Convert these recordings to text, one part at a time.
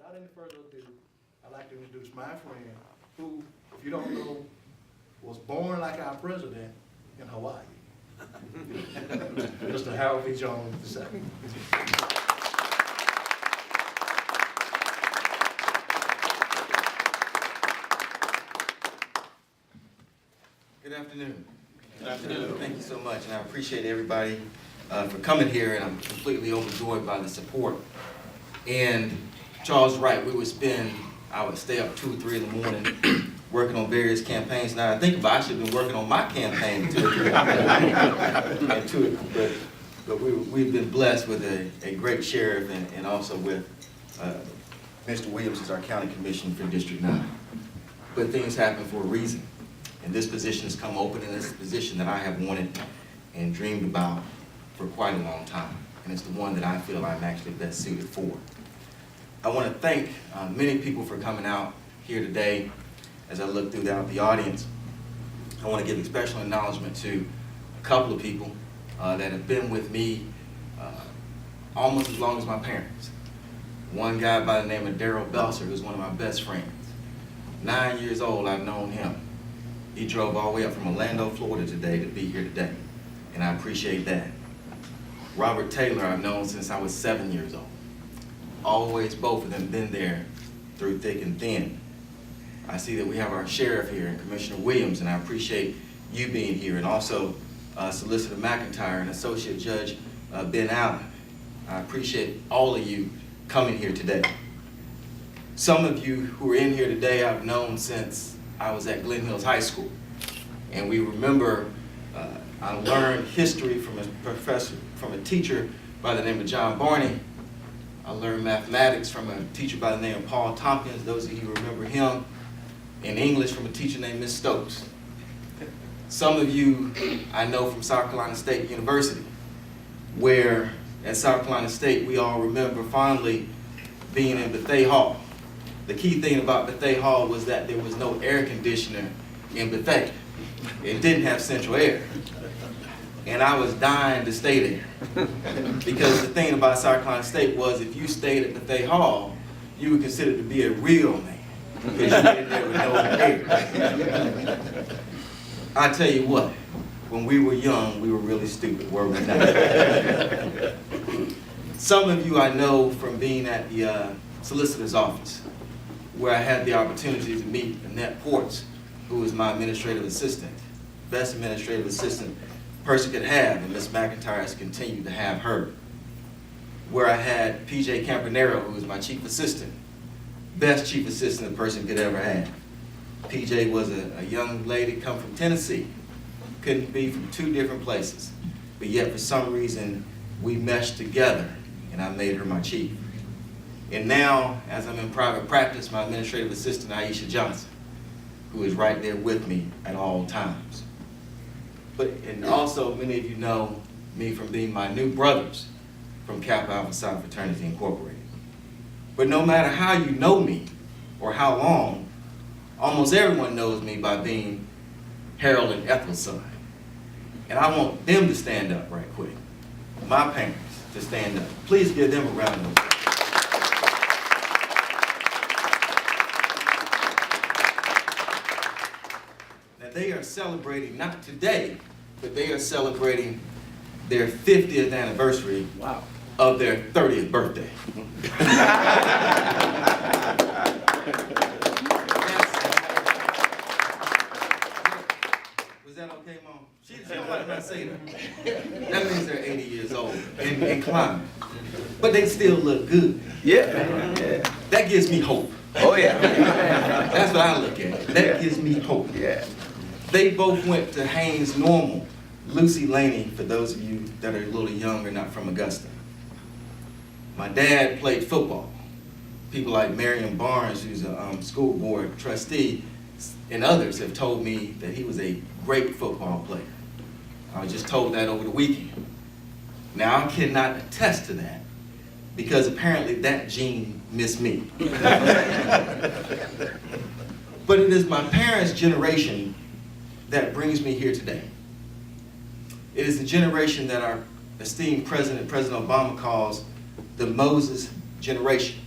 without any further ado, I'd like to introduce my friend who, if you don't know, was born like our president in Hawaii. Mr. Harold B. Jones II. Good afternoon. Good afternoon. Thank you so much, and I appreciate everybody for coming here, and I'm completely overjoyed by the support. And Charles right, we would spend, I would stay up 2 or 3 in the morning working on various campaigns. Now I think about I should have been working on my campaign too. But we've been blessed with a great sheriff and also with Mr. Williams as our county commissioner for District 9. But things happen for a reason. And this position has come open, and it's a position that I have wanted and dreamed about for quite a long time. And it's the one that I feel I'm actually best suited for. I want to thank many people for coming out here today. As I look throughout the audience, I want to give a special acknowledgement to a couple of people that have been with me almost as long as my parents. One guy by the name of Daryl Belser, who's one of my best friends. 9 years old, I've known him. He drove all the way up from Orlando, Florida today to be here today, and I appreciate that. Robert Taylor, I've known since I was 7 years old. Always, both of them been there through thick and thin. I see that we have our sheriff here and Commissioner Williams, and I appreciate you being here, and also Solicitor McIntyre and Associate Judge Ben Allen. I appreciate all of you coming here today. Some of you who are in here today I've known since I was at Glen Hills High School, and we remember I learned history from a teacher by the name of John Barney. I learned mathematics from a teacher by the name of Paul Tompkins, those of you who remember him, and English from a teacher named Miss Stokes. Some of you I know from South Carolina State University, where at South Carolina State we all remember fondly being in Bethea Hall. The key thing about Bethea Hall was that there was no air conditioner in Bethea. It didn't have central air. And I was dying to stay there. Because the thing about South Carolina State was if you stayed at Bethea Hall, you were considered to be a real man. Because you didn't there with no air. I tell you what, when we were young, we were really stupid, were we not? Some of you I know from being at the solicitor's office, where I had the opportunity to meet Annette Ports, who is my administrative assistant, best administrative assistant a person could have, and Ms. McIntyre has continued to have her. Where I had PJ Campanero, who is my chief assistant, best chief assistant a person could ever have. PJ was a young lady come from Tennessee, couldn't be from 2 different places, but yet for some reason we meshed together, and I made her my chief. And now, as I'm in private practice, my administrative assistant, Aisha Johnson, who is right there with me at all times. And also, many of you know me from being my new brothers from Kappa Alpha Psi Fraternity Incorporated. But no matter how you know me or how long, almost everyone knows me by being Harold and Ethel's son. And I want them to stand up right quick. My parents to stand up. Please give them a round of applause. They are celebrating, not today, but they are celebrating their 50th anniversary of their 30th birthday. Was that okay, Mom? She don't like when I say that. That means they're 80 years old and climbing. But they still look good. Yeah. That gives me hope. Oh, yeah. That's what I look at. That gives me hope. Yeah. They both went to Haynes Normal. Lucy Laney, for those of you that are a little younger, not from Augusta. My dad played football. People like Marion Barnes, who's a school board trustee, and others have told me that he was a great football player. I was just told that over the weekend. Now, I cannot attest to that because apparently that gene missed me. But it is my parents' generation that brings me here today. It is the generation that our esteemed President Obama calls the Moses generation.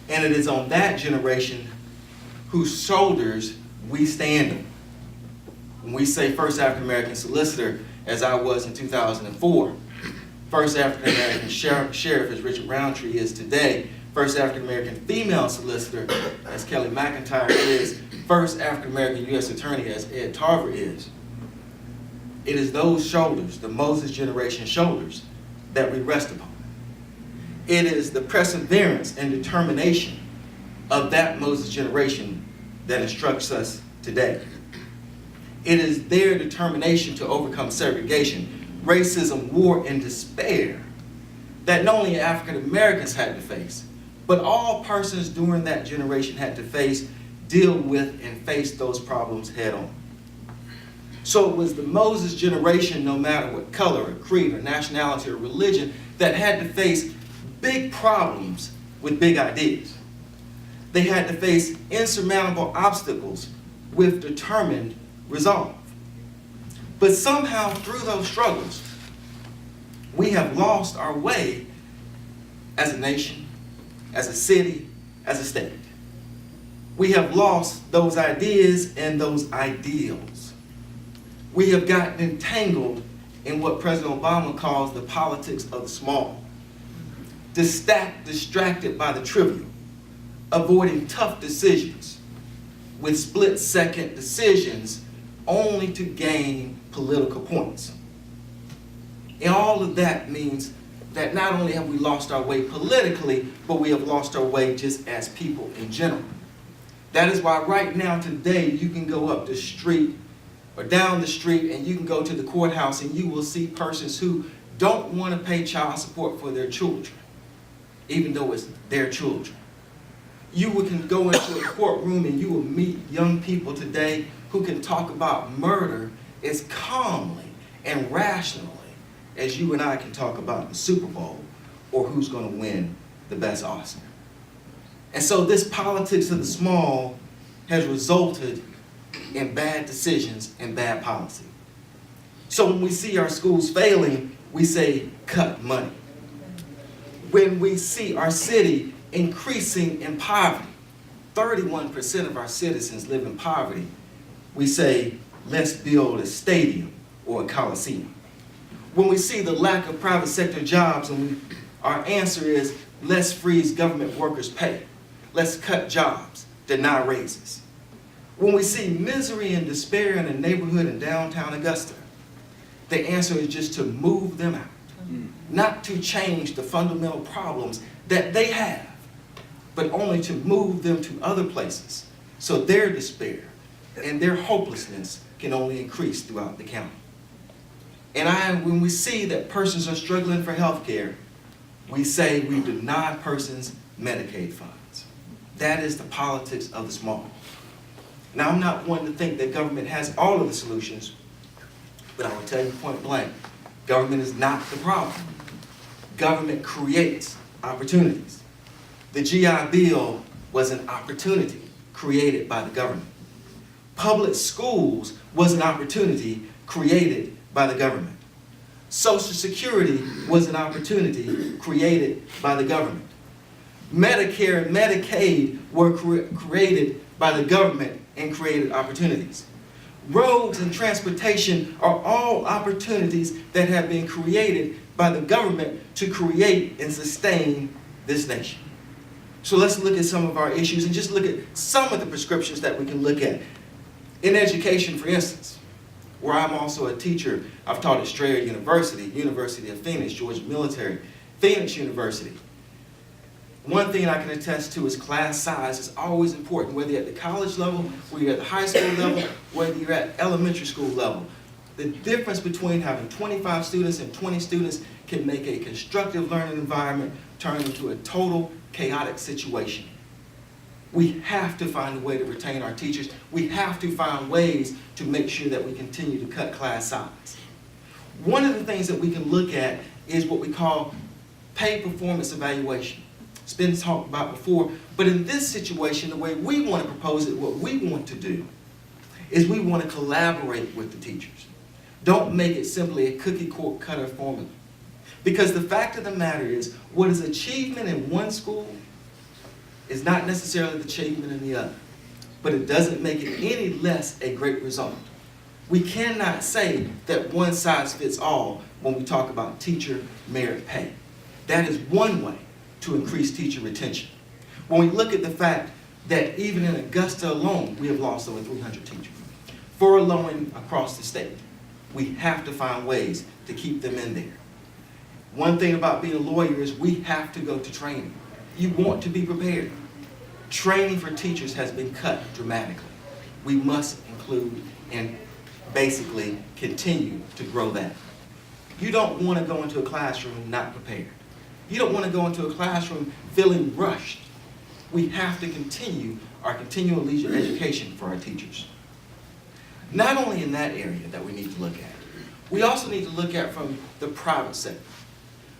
And it is on that generation whose shoulders we stand on. When we say first African-American solicitor, as I was in 2004, first African-American sheriff, as Richard Roundtree is today, first African-American female solicitor, as Kelly McIntyre is, first African-American U.S. attorney, as Ed Tarver is. It is those shoulders, the Moses generation shoulders, that we rest upon. It is the perseverance and determination of that Moses generation that instructs us today. It is their determination to overcome segregation, racism, war, and despair that not only African Americans had to face, but all persons during that generation had to face, deal with, and face those problems head on. So it was the Moses generation, no matter what color or creed or nationality or religion, that had to face big problems with big ideas. They had to face insurmountable obstacles with determined resolve. But somehow through those struggles, we have lost our way as a nation, as a city, as a state. We have lost those ideas and those ideals. We have gotten entangled in what President Obama calls the politics of the small, distracted by the trivial, avoiding tough decisions with split-second decisions only to gain political points. And all of that means that not only have we lost our way politically, but we have lost our way just as people in general. That is why right now today you can go up the street or down the street and you can go to the courthouse and you will see persons who don't want to pay child support for their children, even though it's their children. You can go into a courtroom and you will meet young people today who can talk about murder as calmly and rationally as you and I can talk about the Super Bowl or who's going to win the best Oscar. And so this politics of the small has resulted in bad decisions and bad policy. So when we see our schools failing, we say, cut money. When we see our city increasing in poverty, 31% of our citizens live in poverty, we say, let's build a stadium or a coliseum. When we see the lack of private sector jobs, our answer is, let's freeze government workers' pay. Let's cut jobs, deny raises. When we see misery and despair in a neighborhood in downtown Augusta, the answer is just to move them out, not to change the fundamental problems that they have, but only to move them to other places so their despair and their hopelessness can only increase throughout the county. And when we see that persons are struggling for health care, we say we deny persons Medicaid funds. That is the politics of the small. Now, I'm not one to think that government has all of the solutions, but I will tell you point blank, government is not the problem. Government creates opportunities. The GI Bill was an opportunity created by the government. Public schools was an opportunity created by the government. Social Security was an opportunity created by the government. Medicare and Medicaid were created by the government and created opportunities. Roads and transportation are all opportunities that have been created by the government to create and sustain this nation. So let's look at some of our issues and just look at some of the prescriptions that we can look at. In education, for instance, where I'm also a teacher, I've taught at Strayer University, University of Phoenix, Georgia Military, Phoenix University. One thing I can attest to is class size is always important, whether you're at the college level, whether you're at the high school level, whether you're at elementary school level. The difference between having 25 students and 20 students can make a constructive learning environment turn into a total chaotic situation. We have to find a way to retain our teachers. We have to find ways to make sure that we continue to cut class size. One of the things that we can look at is what we call pay performance evaluation. It's been talked about before, but in this situation, the way we want to propose it, what we want to do, is we want to collaborate with the teachers. Don't make it simply a cookie cutter formula. Because the fact of the matter is, what is achievement in one school is not necessarily the achievement in the other, but it doesn't make it any less a great result. We cannot say that one size fits all when we talk about teacher merit pay. That is one way to increase teacher retention. When we look at the fact that even in Augusta alone, we have lost over 300 teachers, furloughing across the state, we have to find ways to keep them in there. One thing about being a lawyer is we have to go to training. You want to be prepared. Training for teachers has been cut dramatically. We must include and basically continue to grow that. You don't want to go into a classroom not prepared. You don't want to go into a classroom feeling rushed. We have to continue our continual leisure education for our teachers. Not only in that area that we need to look at, we also need to look at from the private sector.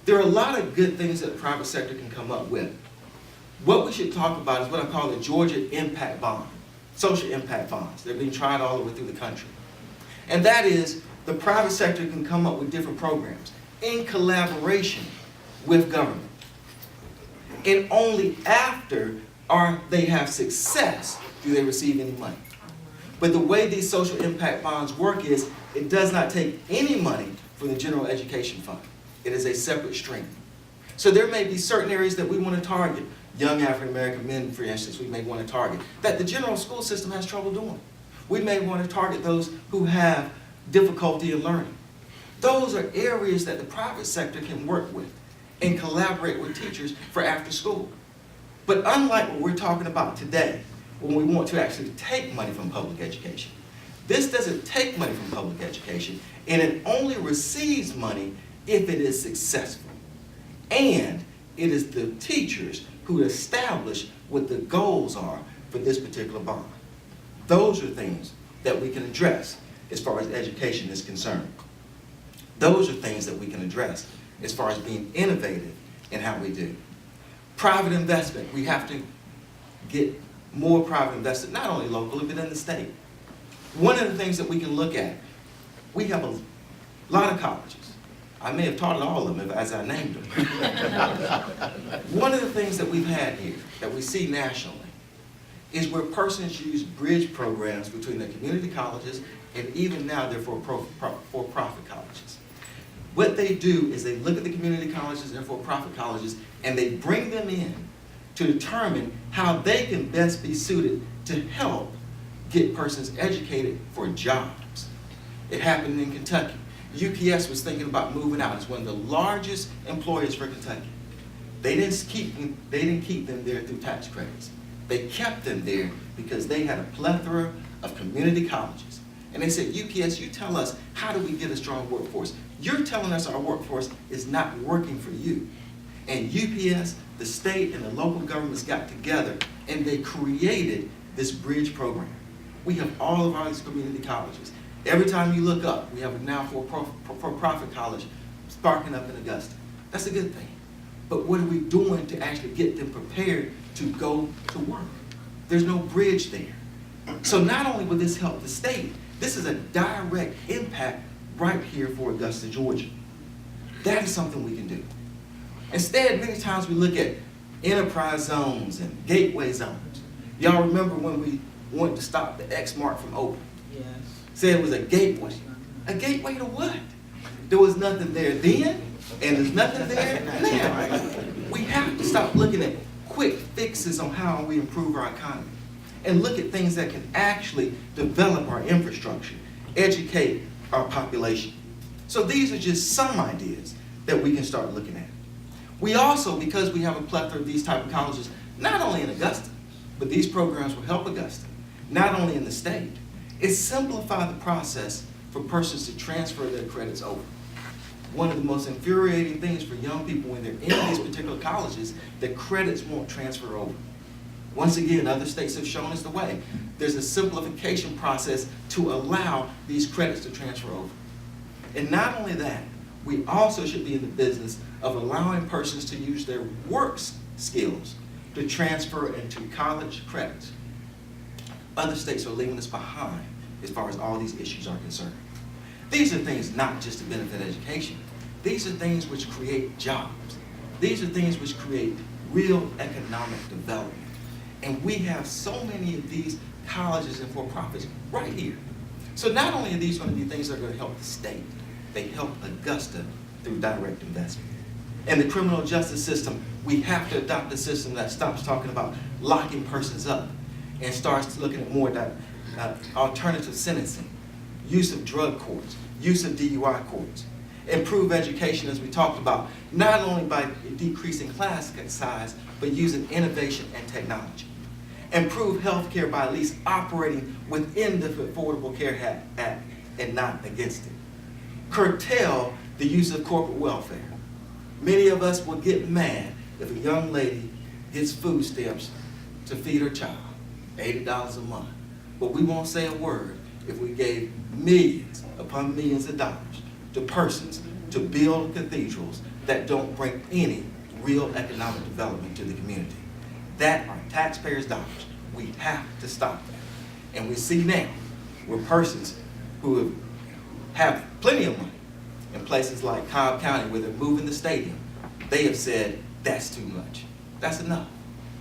There are a lot of good things that the private sector can come up with. What we should talk about is what I call the Georgia Impact Bond, social impact bonds. They're being tried all over through the country. And that is, the private sector can come up with different programs in collaboration with government. And only after they have success do they receive any money. But the way these social impact bonds work is it does not take any money from the general education fund. It is a separate stream. So there may be certain areas that we want to target, young African American men, for instance, we may want to target, that the general school system has trouble doing. We may want to target those who have difficulty in learning. Those are areas that the private sector can work with and collaborate with teachers for after school. But unlike what we're talking about today, when we want to actually take money from public education, this doesn't take money from public education, and it only receives money if it is successful. And it is the teachers who establish what the goals are for this particular bond. Those are things that we can address as far as education is concerned. Those are things that we can address as far as being innovative in how we do. Private investment, we have to get more private investment, not only locally, but in the state. One of the things that we can look at, we have a lot of colleges. I may have taught at all of them as I named them. One of the things that we've had here, that we see nationally, is where persons use bridge programs between the community colleges and even now they're for-profit colleges. What they do is they look at the community colleges and for-profit colleges and they bring them in to determine how they can best be suited to help get persons educated for jobs. It happened in Kentucky. UPS was thinking about moving out. It's one of the largest employers for Kentucky. They didn't keep them there through tax credits. They kept them there because they had a plethora of community colleges. And they said, UPS, you tell us, how do we get a strong workforce? You're telling us our workforce is not working for you. And UPS, the state, and the local governments got together and they created this bridge program. We have all of our community colleges. Every time you look up, we have a now for-profit college sparking up in Augusta. That's a good thing. But what are we doing to actually get them prepared to go to work? There's no bridge there. So not only will this help the state, this is a direct impact right here for Augusta, Georgia. That is something we can do. Instead, many times we look at enterprise zones and gateway zones. Y'all remember when we wanted to stop the X mark from opening? Yes. Said it was a gateway. A gateway to what? There was nothing there then, and there's nothing there now. We have to stop looking at quick fixes on how we improve our economy and look at things that can actually develop our infrastructure, educate our population. So these are just some ideas that we can start looking at. We also, because we have a plethora of these type of colleges, not only in Augusta, but these programs will help Augusta, not only in the state, it simplifies the process for persons to transfer their credits over. One of the most infuriating things for young people when they're in these particular colleges, the credits won't transfer over. Once again, other states have shown us the way. There's a simplification process to allow these credits to transfer over. And not only that, we also should be in the business of allowing persons to use their work skills to transfer into college credits. Other states are leaving us behind as far as all these issues are concerned. These are things not just to benefit education. These are things which create jobs. These are things which create real economic development. And we have so many of these colleges and for-profits right here. So not only are these going to be things that are going to help the state, they help Augusta through direct investment. In the criminal justice system, we have to adopt a system that stops talking about locking persons up and starts looking at more alternative sentencing, use of drug courts, use of DUI courts, improve education, as we talked about, not only by decreasing class size, but using innovation and technology. Improve healthcare by at least operating within the Affordable Care Act and not against it. Curtail the use of corporate welfare. Many of us will get mad if a young lady gets food stamps to feed her child, $80 a month. But we won't say a word if we gave millions upon millions of dollars to persons to build cathedrals that don't bring any real economic development to the community. That are taxpayers' dollars. We have to stop that. And we see now where persons who have plenty of money in places like Cobb County where they're moving the stadium, they have said, that's too much. That's enough.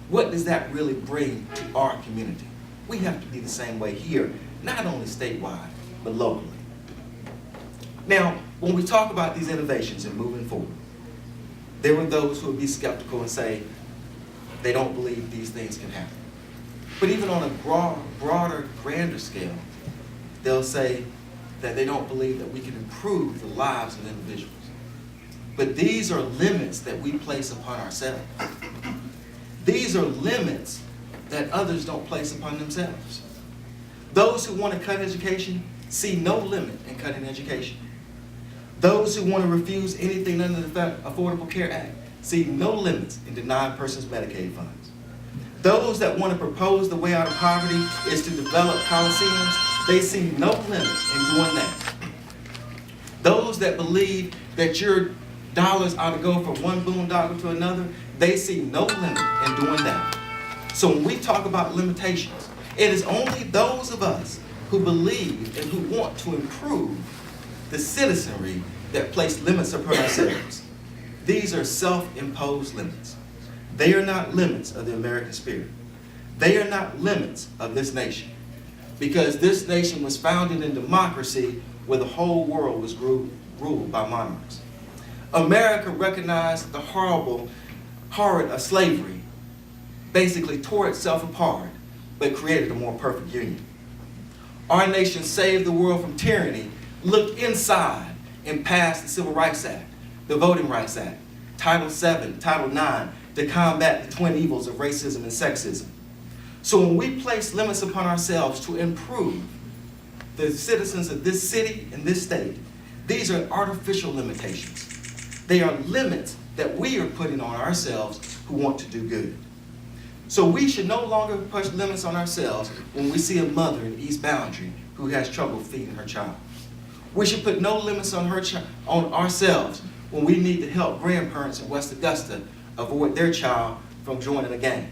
What does that really bring to our community? We have to be the same way here, not only statewide, but locally. Now, when we talk about these innovations and moving forward, there were those who would be skeptical and say they don't believe these things can happen. But even on a broader, grander scale, they'll say that they don't believe that we can improve the lives of individuals. But these are limits that we place upon ourselves. These are limits that others don't place upon themselves. Those who want to cut education see no limit in cutting education. Those who want to refuse anything under the Affordable Care Act see no limits in denying persons Medicaid funds. Those that want to propose the way out of poverty is to develop coliseums, they see no limit in doing that. Those that believe that your dollars ought to go from one boondoggle to another, they see no limit in doing that. So when we talk about limitations, it is only those of us who believe and who want to improve the citizenry that place limits upon ourselves. These are self-imposed limits. They are not limits of the American spirit. They are not limits of this nation. Because this nation was founded in democracy where the whole world was ruled by monarchs. America recognized the horror of slavery, basically tore itself apart, but created a more perfect union. Our nation saved the world from tyranny, looked inside, and passed the Civil Rights Act, the Voting Rights Act, Title VII, Title IX, to combat the twin evils of racism and sexism. So when we place limits upon ourselves to improve the citizens of this city and this state, these are artificial limitations. They are limits that we are putting on ourselves who want to do good. So we should no longer push limits on ourselves when we see a mother in East Boundary who has trouble feeding her child. We should put no limits on ourselves when we need to help grandparents in West Augusta avoid their child from joining a gang.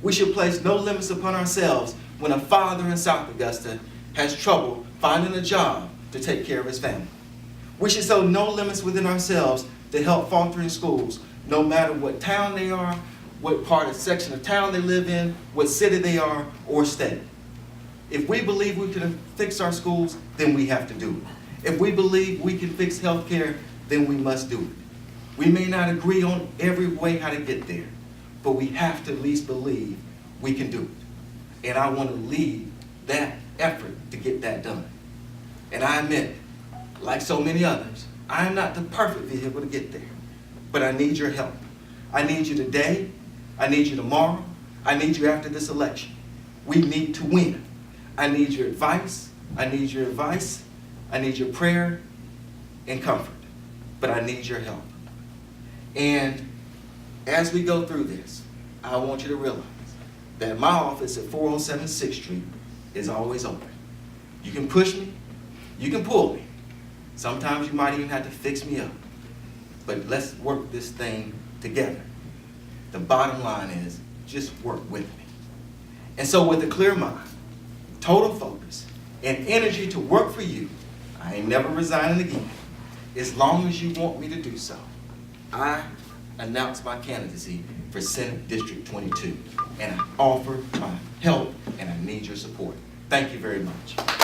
We should place no limits upon ourselves when a father in South Augusta has trouble finding a job to take care of his family. We should set no limits within ourselves to help faltering schools, no matter what town they are, what part of section of town they live in, what city they are, or state. If we believe we can fix our schools, then we have to do it. If we believe we can fix healthcare, then we must do it. We may not agree on every way how to get there, but we have to at least believe we can do it. And I want to lead that effort to get that done. And I admit, like so many others, I am not the perfect vehicle to get there, but I need your help. I need you today, I need you tomorrow, I need you after this election. We need to win. I need your advice, I need your advice, I need your prayer and comfort, but I need your help. And as we go through this, I want you to realize that my office at 407 6th Street is always open. You can push me, you can pull me. Sometimes you might even have to fix me up. But let's work this thing together. The bottom line is, just work with me. And so with a clear mind, total focus, and energy to work for you, I ain't never resigning again, as long as you want me to do so. I announce my candidacy for Senate District 22. And I offer my help, and I need your support. Thank you very much.